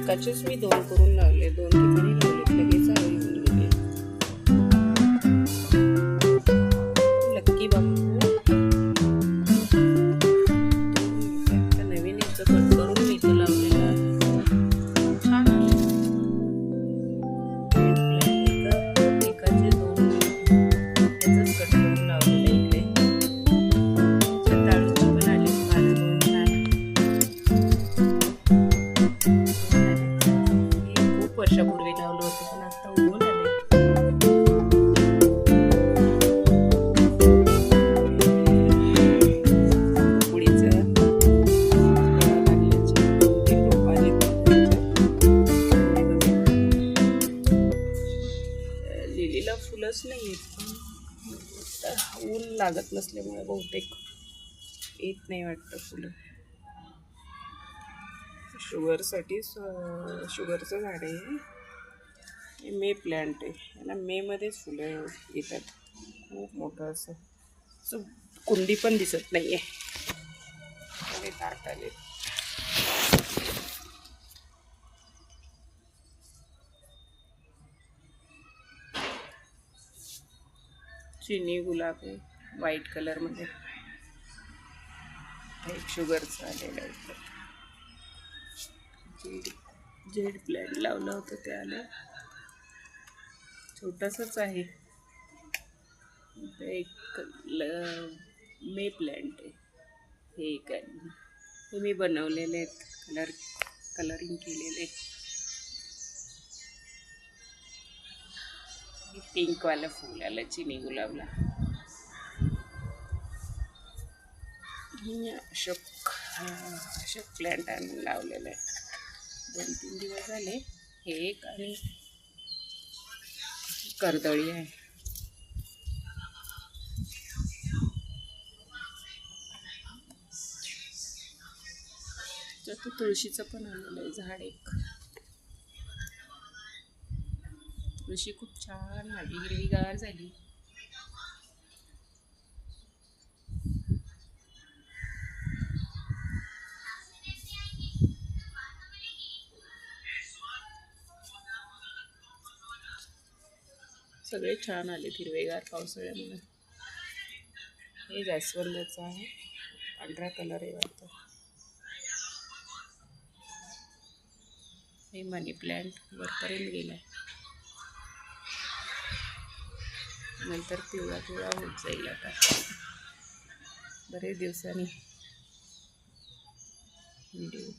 एकाचेच मी 2 करून लावले, 2 ठिकाणी लावले, लगेच येऊन गेले. लक्की बापू आता नवीन इथं कट करून मी इथं लावलेला छान आले. एकाचे 2 याचंच कट करून लावलेलं इकडे. ताळूचे पण आले माझे 2 छान. खूप वर्षापूर्वी लावलं होतं पण आता उगवून आले. लिलीला फुलंच नाही येत, ऊन लागत नसल्यामुळे बहुतेक येत नाही वाटतं फुलं. शुगरसाठी शुगरचं झाड आहे हे, मे प्लॅन्ट आहे. याला मेमध्येच फुलं येतात. खूप मोठं असं कुंडी पण दिसत नाही आहे. ताट आले. चिनी गुलाब आहे व्हाईट कलरमध्ये. एक शुगरचं आलेलं आहे. जेड प्लॅन्ट लावलं होतं ते आलं. छोटंसंच आहे. एक मे प्लॅन्ट आहे हे. काय हे मी बनवलेले आहेत, कलरिंग केलेले. पिंकवालं फूल आलं चिनी गुलाबला. अशोक प्लॅन्ट आणून लावलेलं आहे. 2-3 दिवस झाले. हे एक आणि कर्दळी आहे. तर तुळशीचं पण आलेलं आहे झाड एक. तुळशी खूप छान माझी हिरवीगार झाली. सगळे छान आले हिरवेगार पावसाळ्यामुळे. हे जास्वंदाचं आहे, पांढरा कलर आहे वाटतं. हे मनी प्लॅन्ट वरपर्यंत गेलाय, नंतर पिवळा पिवळा होत जाईल आता बरेच दिवसांनी. व्हिडिओ